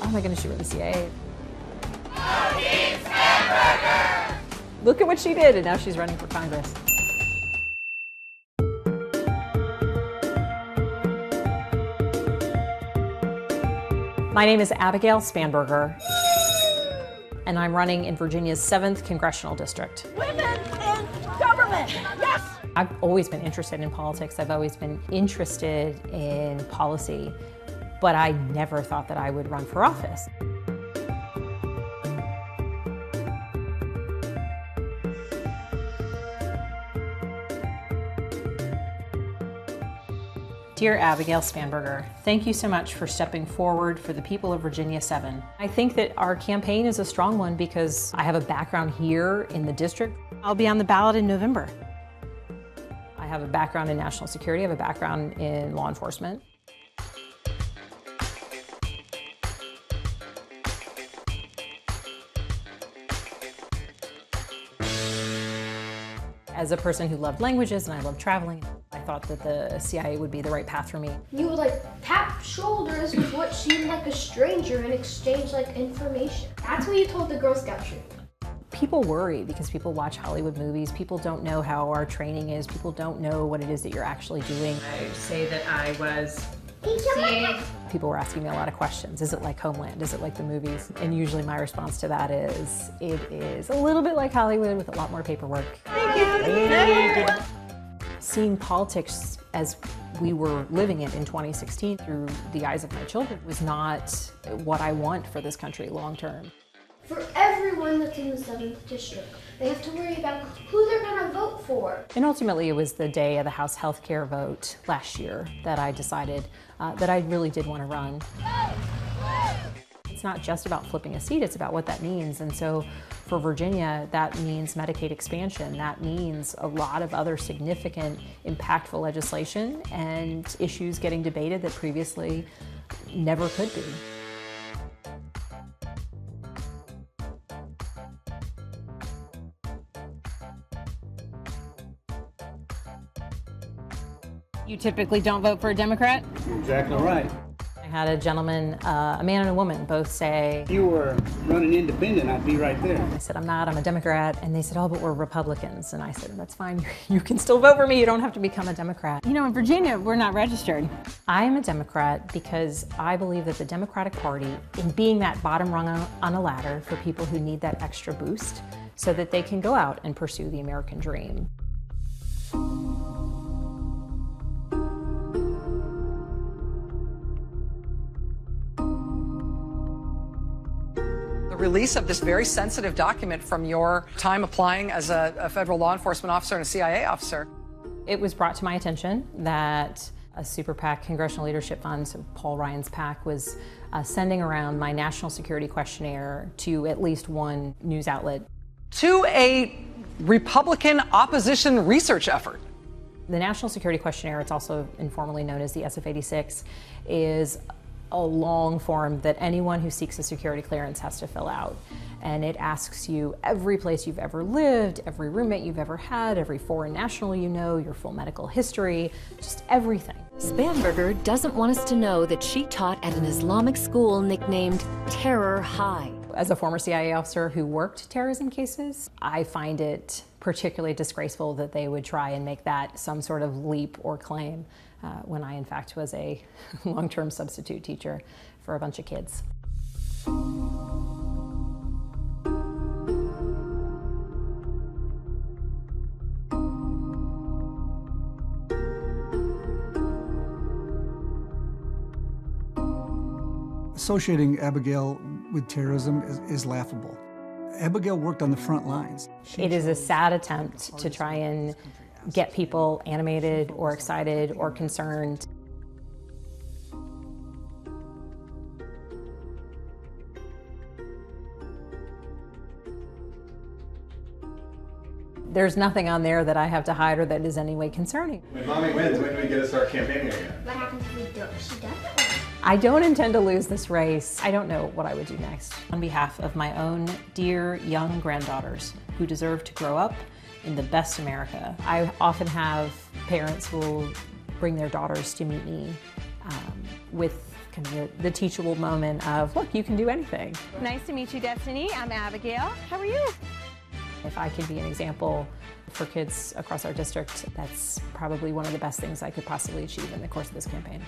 am I going to shoot with the CIA? Look at what she did, and now she's running for Congress. My name is Abigail Spanberger, and I'm running in Virginia's 7th congressional district. Women in government, yes! I've always been interested in politics. I've always been interested in policy, but I never thought that I would run for office. Dear Abigail Spanberger, thank you so much for stepping forward for the people of Virginia 7. I think that our campaign is a strong one because I have a background here in the district. I'll be on the ballot in November. I have a background in national security, I have a background in law enforcement. As a person who loved languages and I loved traveling, I thought that the CIA would be the right path for me. You would like tap shoulders with what seemed like a stranger and exchange like information. That's what you told the Girl Scout troop. People worry because people watch Hollywood movies. People don't know how our training is. People don't know what it is that you're actually doing. I say that I was CIA. People were asking me a lot of questions. Is it like Homeland? Is it like the movies? And usually my response to that is, it is a little bit like Hollywood with a lot more paperwork. Thank you. Seeing politics as we were living it in 2016 through the eyes of my children was not what I want for this country long term. For everyone that's in the 7th district, they have to worry about who they're gonna vote for. And ultimately it was the day of the House health care vote last year that I decided that I really did want to run. It's not just about flipping a seat, it's about what that means. And so for Virginia, that means Medicaid expansion. That means a lot of other significant, impactful legislation and issues getting debated that previously never could be. You typically don't vote for a Democrat? Exactly right. I had a gentleman, a man and a woman, both say, If you were running independent, I'd be right there. I said, I'm not, I'm a Democrat. And they said, oh, but we're Republicans. And I said, that's fine. You can still vote for me. You don't have to become a Democrat. You know, in Virginia, we're not registered. I am a Democrat because I believe that the Democratic Party, in being that bottom rung on a ladder for people who need that extra boost so that they can go out and pursue the American dream. Release of this very sensitive document from your time applying as a federal law enforcement officer and a CIA officer. It was brought to my attention that a super PAC, Congressional Leadership Fund, so Paul Ryan's PAC, was sending around my national security questionnaire to at least one news outlet. To a Republican opposition research effort. The National Security Questionnaire, it's also informally known as the SF-86, is a long form that anyone who seeks a security clearance has to fill out. And it asks you every place you've ever lived, every roommate you've ever had, every foreign national you know, your full medical history, just everything. Spanberger doesn't want us to know that she taught at an Islamic school nicknamed Terror High. As a former CIA officer who worked terrorism cases, I find it particularly disgraceful that they would try and make that some sort of leap or claim when I, in fact, was a long-term substitute teacher for a bunch of kids. Associating Abigail with terrorism is laughable. Abigail worked on the front lines. It is a sad attempt to try and get people animated or excited or concerned. There's nothing on there that I have to hide or that is any way concerning. When Mommy wins, when do we get to start campaigning again? What happens if we don't? She does it. I don't intend to lose this race. I don't know what I would do next. On behalf of my own dear young granddaughters who deserve to grow up in the best America, I often have parents who will bring their daughters to meet me with kind of the teachable moment of, look, you can do anything. Nice to meet you, Destiny. I'm Abigail. How are you? If I could be an example for kids across our district, that's probably one of the best things I could possibly achieve in the course of this campaign.